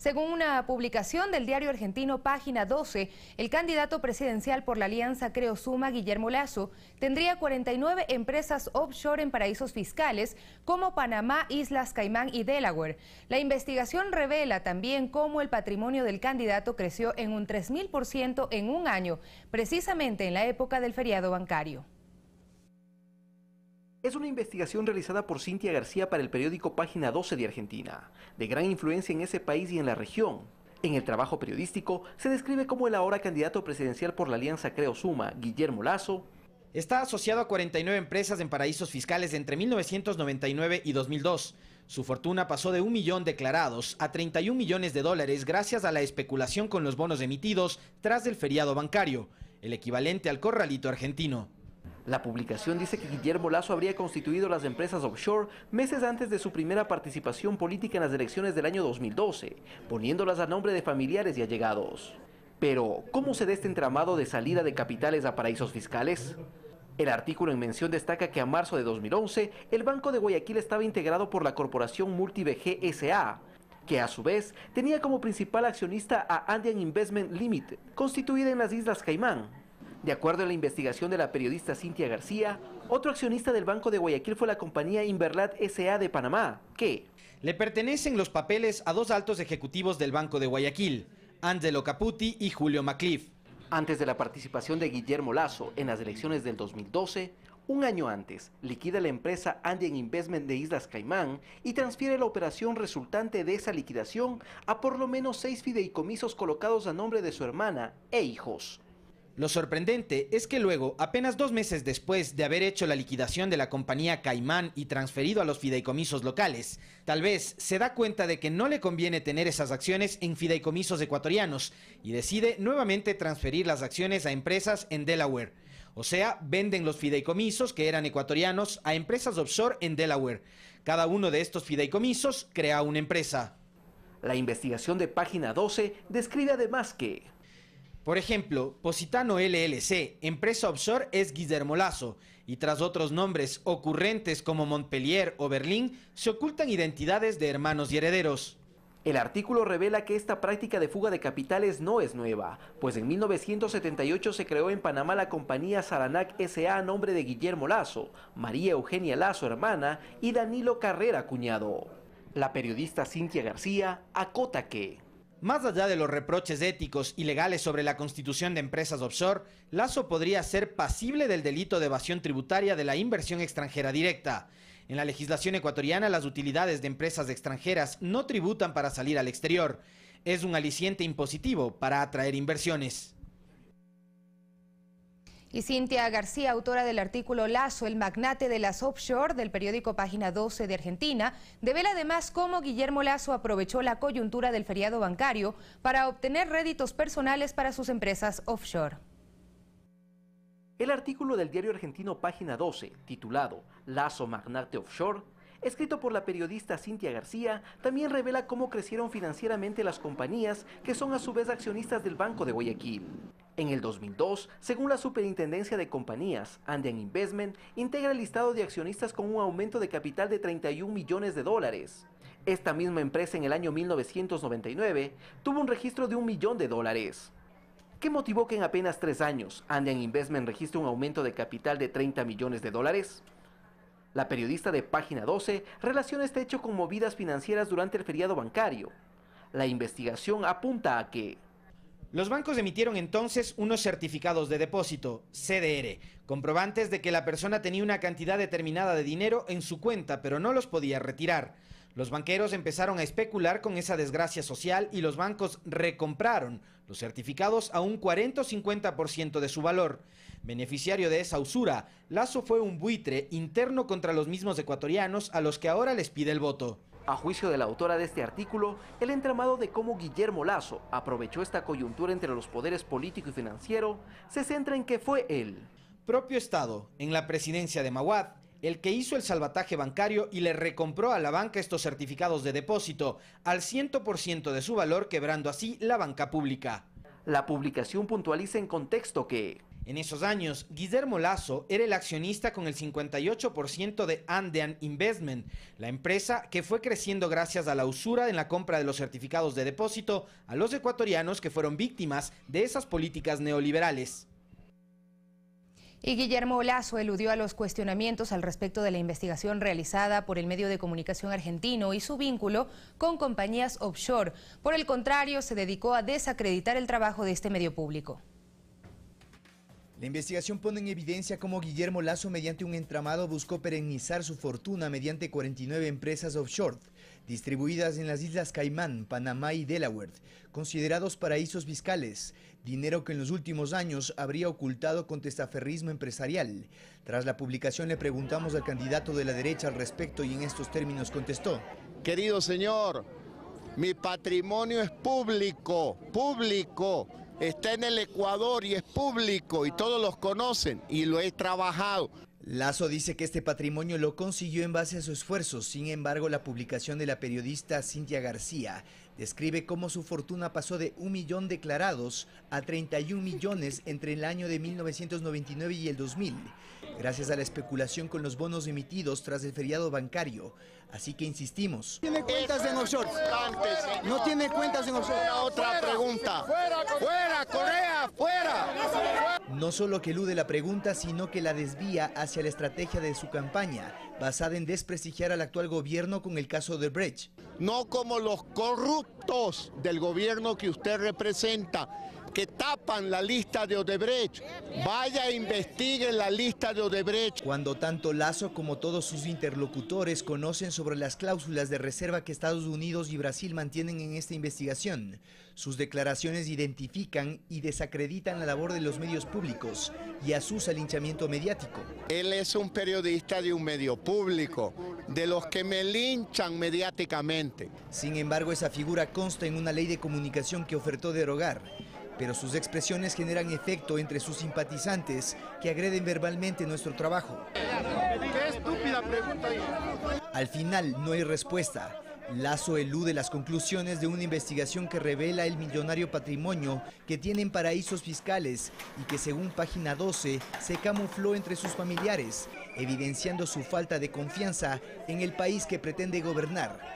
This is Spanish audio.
Según una publicación del diario argentino Página 12, el candidato presidencial por la alianza Creo Suma, Guillermo Lasso, tendría 49 empresas offshore en paraísos fiscales como Panamá, Islas Caimán y Delaware. La investigación revela también cómo el patrimonio del candidato creció en un 3000% en un año, precisamente en la época del feriado bancario. Es una investigación realizada por Cintia García para el periódico Página 12 de Argentina, de gran influencia en ese país y en la región. En el trabajo periodístico se describe cómo el ahora candidato presidencial por la alianza Creo Suma, Guillermo Lasso, está asociado a 49 empresas en paraísos fiscales entre 1999 y 2002. Su fortuna pasó de 1 millón declarados a 31 millones de dólares gracias a la especulación con los bonos emitidos tras el feriado bancario, el equivalente al corralito argentino. La publicación dice que Guillermo Lasso habría constituido las empresas offshore meses antes de su primera participación política en las elecciones del año 2012, poniéndolas a nombre de familiares y allegados. Pero, ¿cómo se da este entramado de salida de capitales a paraísos fiscales? El artículo en mención destaca que a marzo de 2011, el Banco de Guayaquil estaba integrado por la corporación MultiBG S.A., que a su vez tenía como principal accionista a Andean Investment Limited, constituida en las Islas Caimán. De acuerdo a la investigación de la periodista Cintia García, otro accionista del Banco de Guayaquil fue la compañía Inverlat S.A. de Panamá, que le pertenecen los papeles a 2 altos ejecutivos del Banco de Guayaquil, Angelo Caputi y Julio Macliff. Antes de la participación de Guillermo Lasso en las elecciones del 2012, un año antes, liquida la empresa Andean Investment de Islas Caimán y transfiere la operación resultante de esa liquidación a por lo menos 6 fideicomisos colocados a nombre de su hermana e hijos. Lo sorprendente es que luego, apenas 2 meses después de haber hecho la liquidación de la compañía Caimán y transferido a los fideicomisos locales, tal vez se da cuenta de que no le conviene tener esas acciones en fideicomisos ecuatorianos y decide nuevamente transferir las acciones a empresas en Delaware. O sea, venden los fideicomisos que eran ecuatorianos a empresas offshore en Delaware. Cada uno de estos fideicomisos crea una empresa. La investigación de Página 12 describe además que, por ejemplo, Positano LLC, empresa offshore, es Guillermo Lasso, y tras otros nombres ocurrentes como Montpellier o Berlín, se ocultan identidades de hermanos y herederos. El artículo revela que esta práctica de fuga de capitales no es nueva, pues en 1978 se creó en Panamá la compañía Saranac S.A. a nombre de Guillermo Lasso, María Eugenia Lasso, hermana, y Danilo Carrera, cuñado. La periodista Cintia García acota que, más allá de los reproches éticos y legales sobre la constitución de empresas offshore, Lasso podría ser pasible del delito de evasión tributaria de la inversión extranjera directa. En la legislación ecuatoriana, las utilidades de empresas extranjeras no tributan para salir al exterior. Es un aliciente impositivo para atraer inversiones. Y Cintia García, autora del artículo Lasso, el magnate de las offshore del periódico Página 12 de Argentina, devela además cómo Guillermo Lasso aprovechó la coyuntura del feriado bancario para obtener réditos personales para sus empresas offshore. El artículo del diario argentino Página 12, titulado Lasso Magnate Offshore, escrito por la periodista Cintia García, también revela cómo crecieron financieramente las compañías que son a su vez accionistas del Banco de Guayaquil. En el 2002, según la Superintendencia de Compañías, Andean Investment integra el listado de accionistas con un aumento de capital de 31 millones de dólares. Esta misma empresa en el año 1999 tuvo un registro de $1 millón. ¿Qué motivó que en apenas 3 años Andean Investment registre un aumento de capital de 30 millones de dólares? La periodista de Página 12 relaciona este hecho con movidas financieras durante el feriado bancario. La investigación apunta a que los bancos emitieron entonces unos certificados de depósito, CDR, comprobantes de que la persona tenía una cantidad determinada de dinero en su cuenta, pero no los podía retirar. Los banqueros empezaron a especular con esa desgracia social y los bancos recompraron los certificados a un 40 o 50% de su valor. Beneficiario de esa usura, Lasso fue un buitre interno contra los mismos ecuatorianos a los que ahora les pide el voto. A juicio de la autora de este artículo, el entramado de cómo Guillermo Lasso aprovechó esta coyuntura entre los poderes político y financiero se centra en que fue el propio Estado, en la presidencia de Maguad, el que hizo el salvataje bancario y le recompró a la banca estos certificados de depósito al 100% de su valor, quebrando así la banca pública. La publicación puntualiza en contexto que En esos años, Guillermo Lasso era el accionista con el 58% de Andean Investment, la empresa que fue creciendo gracias a la usura en la compra de los certificados de depósito a los ecuatorianos que fueron víctimas de esas políticas neoliberales. Y Guillermo Lasso eludió a los cuestionamientos al respecto de la investigación realizada por el medio de comunicación argentino y su vínculo con compañías offshore. Por el contrario, se dedicó a desacreditar el trabajo de este medio público. La investigación pone en evidencia cómo Guillermo Lasso, mediante un entramado, buscó perennizar su fortuna mediante 49 empresas offshore, distribuidas en las Islas Caimán, Panamá y Delaware, considerados paraísos fiscales, dinero que en los últimos años habría ocultado con testaferrismo empresarial. Tras la publicación le preguntamos al candidato de la derecha al respecto y en estos términos contestó: Querido señor, mi patrimonio es público, está en el Ecuador y es público y todos los conocen y lo he trabajado. Lasso dice que este patrimonio lo consiguió en base a su esfuerzo. Sin embargo, la publicación de la periodista Cintia García describe cómo su fortuna pasó de 1 millón declarados a 31 millones entre el año de 1999 y el 2000, gracias a la especulación con los bonos emitidos tras el feriado bancario. Así que insistimos. ¿Tiene cuentas en offshore? No tiene cuentas en offshore. Otra pregunta. ¡Fuera, Correa, fuera! No solo que elude la pregunta, sino que la desvía hacia la estrategia de su campaña, basada en desprestigiar al actual gobierno con el caso de Odebrecht. No como los corruptos del gobierno que usted representa, que tapan la lista de Odebrecht. Vaya e investigue la lista de Odebrecht. Cuando tanto Lasso como todos sus interlocutores conocen sobre las cláusulas de reserva que Estados Unidos y Brasil mantienen en esta investigación, sus declaraciones identifican y desacreditan la labor de los medios públicos y asusa el linchamiento mediático. Él es un periodista de un medio público, de los que me linchan mediáticamente. Sin embargo, esa figura consta en una ley de comunicación que ofertó derogar, pero sus expresiones generan efecto entre sus simpatizantes que agreden verbalmente nuestro trabajo. ¡Qué estúpida pregunta! Al final no hay respuesta. Lasso elude las conclusiones de una investigación que revela el millonario patrimonio que tienen paraísos fiscales y que, según Página 12, se camufló entre sus familiares, evidenciando su falta de confianza en el país que pretende gobernar.